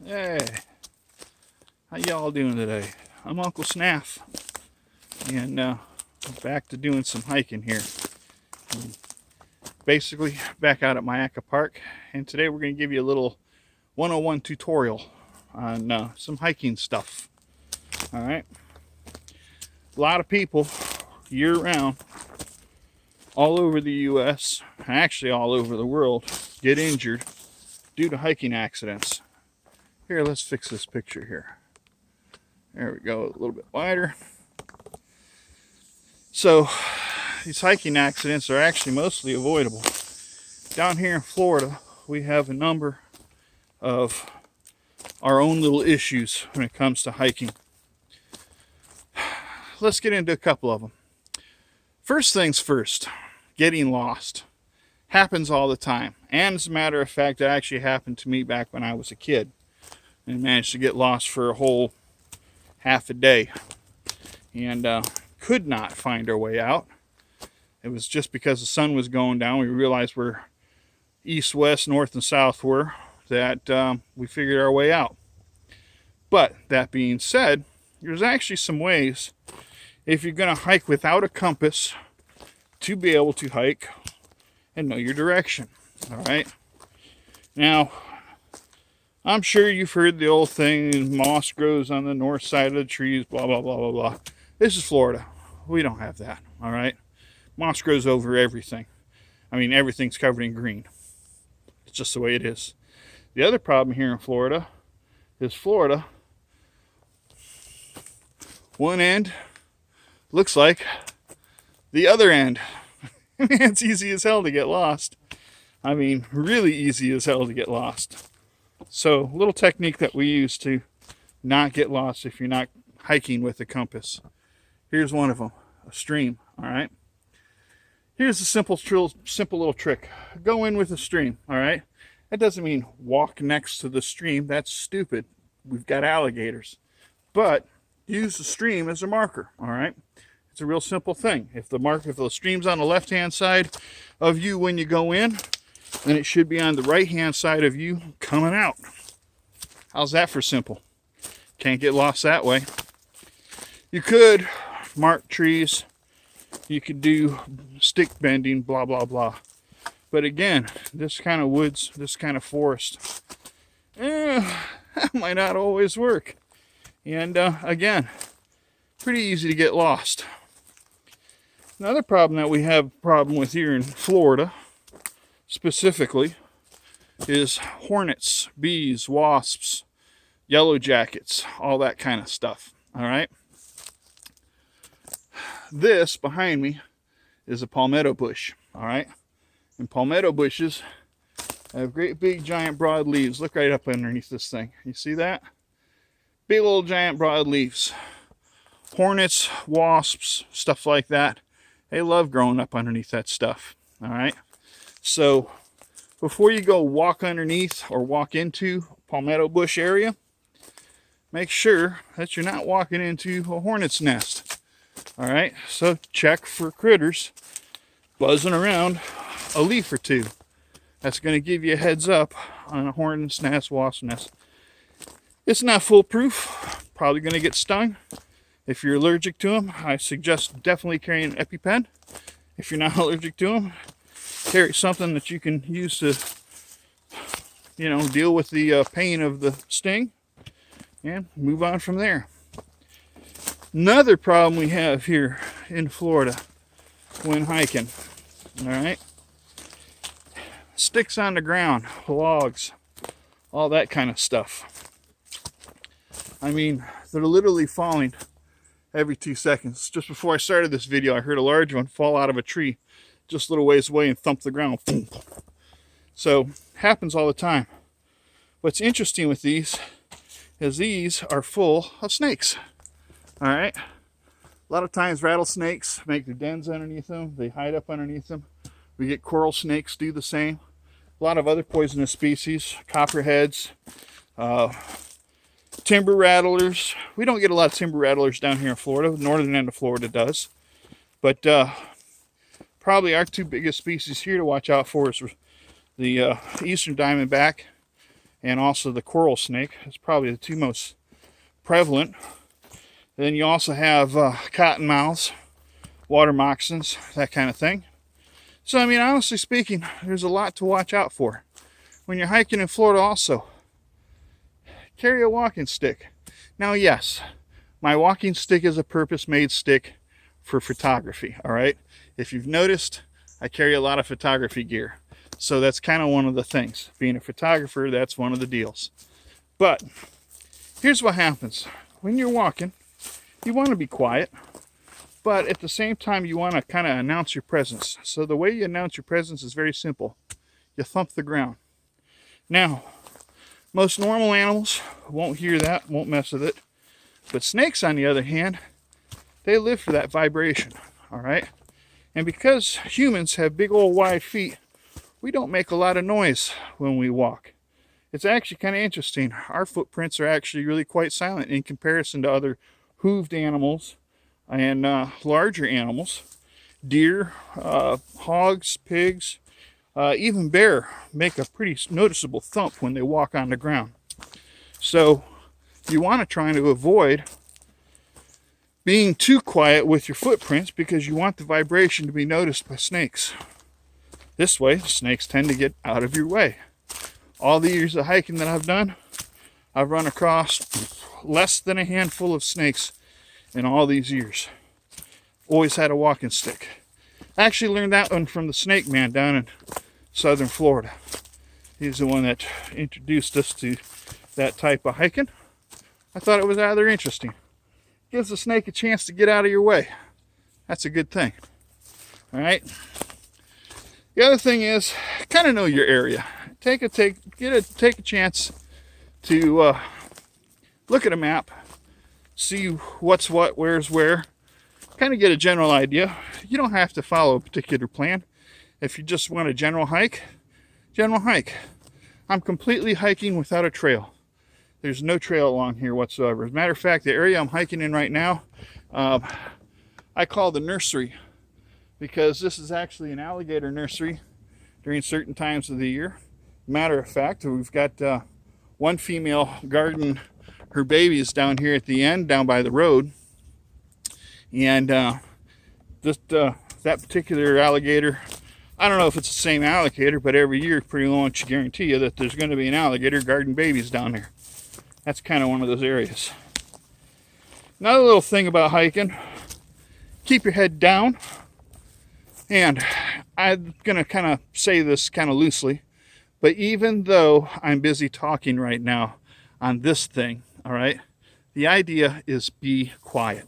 Hey, how y'all doing today? I'm Uncle Snaf, and back to doing some hiking here. Basically, back out at Mayaca Park, and today we're going to give you a little 101 tutorial on some hiking stuff. All right, a lot of people year-round, all over the U.S., actually all over the world, get injured due to hiking accidents. Here, let's fix this picture here. There we go, a little bit wider. So, these hiking accidents are actually mostly avoidable. Down here in Florida, we have a number of our own little issues when it comes to hiking. Let's get into a couple of them. First things first, getting lost. Happens all the time. And as a matter of fact, it actually happened to me back when I was a kid. And managed to get lost for a whole half a day. And could not find our way out. It was just because the sun was going down, we realized where east, west, north, and south were, that we figured our way out. But that being said, there's actually some ways, if you're going to hike without a compass, to be able to hike and know your direction. All right. Now, I'm sure you've heard the old thing, moss grows on the north side of the trees, blah, blah, blah, blah, blah. This is Florida. We don't have that, all right? Moss grows over everything. I mean, everything's covered in green. It's just the way it is. The other problem here in Florida is one end looks like the other end. It's easy as hell to get lost. I mean, really easy as hell to get lost. So, a little technique that we use to not get lost if you're not hiking with a compass. Here's one of them, a stream, all right? Here's a simple little trick. Go in with a stream, all right? That doesn't mean walk next to the stream. That's stupid. We've got alligators. But use the stream as a marker, all right? It's a real simple thing. If the stream's on the left-hand side of you when you go in, then it should be on the right-hand side of you coming out. How's that for simple? Can't get lost that way. You could mark trees. You could do stick bending, blah, blah, blah. But again, this kind of woods, this kind of forest, that might not always work. And again, pretty easy to get lost. Another problem that we have with here in Florida, specifically, is hornets, bees, wasps, yellow jackets, all that kind of stuff. All right. This behind me is a palmetto bush. All right. And palmetto bushes have great big giant broad leaves. Look right up underneath this thing. You see that? Big old giant broad leaves. Hornets, wasps, stuff like that. They love growing up underneath that stuff. All right. So before you go walk underneath or walk into palmetto bush area, make sure that you're not walking into a hornet's nest. All right. So check for critters buzzing around a leaf or two. That's going to give you a heads up on a hornet's nest, wasp nest. It's not foolproof. Probably going to get stung. If you're allergic to them, I suggest definitely carrying an EpiPen. If you're not allergic to them, carry something that you can use to, deal with the pain of the sting and move on from there. Another problem we have here in Florida when hiking, all right? Sticks on the ground, logs, all that kind of stuff. I mean, they're literally falling every 2 seconds. Just before I started this video, I heard a large one fall out of a tree just a little ways away and thump the ground. So, happens all the time. What's interesting with these is these are full of snakes. All right? A lot of times rattlesnakes make their dens underneath them. They hide up underneath them. We get coral snakes do the same. A lot of other poisonous species, copperheads, timber rattlers. We don't get a lot of timber rattlers down here in Florida. The northern end of Florida does. But probably our two biggest species here to watch out for is the eastern diamondback and also the coral snake. It's probably the two most prevalent. Then you also have cottonmouths, water moccasins, that kind of thing. So, I mean, honestly speaking, there's a lot to watch out for. When you're hiking in Florida also, carry a walking stick. Now, yes, my walking stick is a purpose-made stick for photography, all right? If you've noticed, I carry a lot of photography gear. So that's kind of one of the things. Being a photographer, that's one of the deals. But here's what happens. When you're walking, you want to be quiet, but at the same time, you want to kind of announce your presence. So the way you announce your presence is very simple. You thump the ground. Now, most normal animals won't hear that, won't mess with it. But snakes, on the other hand, they live for that vibration, all right? And because humans have big old wide feet, we don't make a lot of noise when we walk. It's actually kind of interesting. Our footprints are actually really quite silent in comparison to other hooved animals and larger animals. Deer, hogs, pigs, even bear make a pretty noticeable thump when they walk on the ground. So you want to try to avoid being too quiet with your footprints because you want the vibration to be noticed by snakes. This way, snakes tend to get out of your way. All the years of hiking that I've done, I've run across less than a handful of snakes in all these years. Always had a walking stick. I actually learned that one from the snake man down in southern Florida. He's the one that introduced us to that type of hiking. I thought it was rather interesting. Gives the snake a chance to get out of your way. That's a good thing. All right. The other thing is, kind of know your area. Take a chance to look at a map, see what's what, where's where, kind of get a general idea. You don't have to follow a particular plan. If you just want a general hike. I'm completely hiking without a trail. There's no trail along here whatsoever. As a matter of fact, the area I'm hiking in right now, I call the nursery, because this is actually an alligator nursery during certain times of the year. Matter of fact, we've got one female guarding her babies down here at the end, down by the road. And that particular alligator, I don't know if it's the same alligator, but every year, pretty much guarantee you that there's going to be an alligator guarding babies down there. That's kind of one of those areas. Another little thing about hiking, keep your head down. And I'm going to kind of say this kind of loosely, but even though I'm busy talking right now on this thing, all right, the idea is be quiet.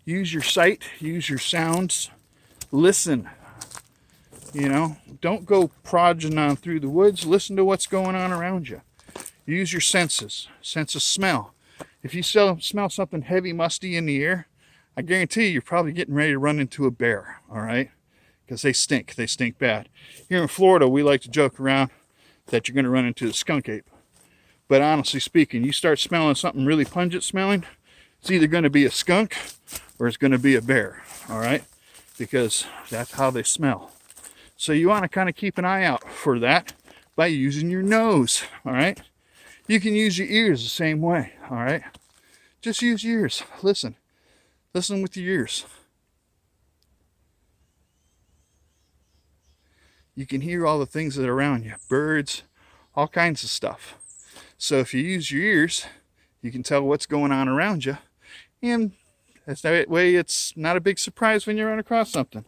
Use your sight, use your sounds, listen. You know, don't go prodding on through the woods. Listen to what's going on around you. Use your senses, sense of smell. If you smell something heavy, musty in the air, I guarantee you're probably getting ready to run into a bear, all right? Because they stink bad. Here in Florida, we like to joke around that you're going to run into a skunk ape. But honestly speaking, you start smelling something really pungent smelling, it's either going to be a skunk or it's going to be a bear, all right? Because that's how they smell. So you want to kind of keep an eye out for that by using your nose, all right? You can use your ears the same way, all right? Just use your ears. Listen. Listen with your ears. You can hear all the things that are around you, birds, all kinds of stuff. So if you use your ears, you can tell what's going on around you, and that way it's not a big surprise when you run across something.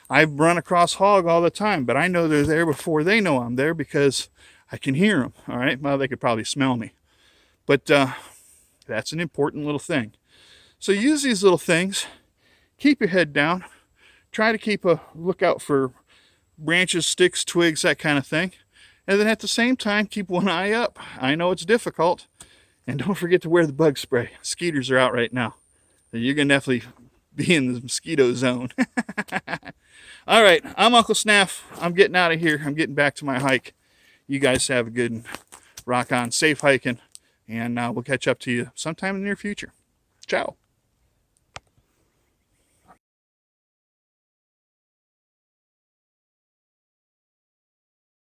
I run across hog all the time, but I know they're there before they know I'm there because I can hear them, all right? Well, they could probably smell me, but that's an important little thing. So use these little things, keep your head down, try to keep a lookout for branches, sticks, twigs, that kind of thing. And then at the same time, keep one eye up. I know it's difficult. And don't forget to wear the bug spray. Mosquitoes are out right now. You're going to definitely be in the mosquito zone. All right, I'm Uncle Snaf. I'm getting out of here. I'm getting back to my hike. You guys have a good rock on, safe hiking. And we'll catch up to you sometime in the near future. Ciao.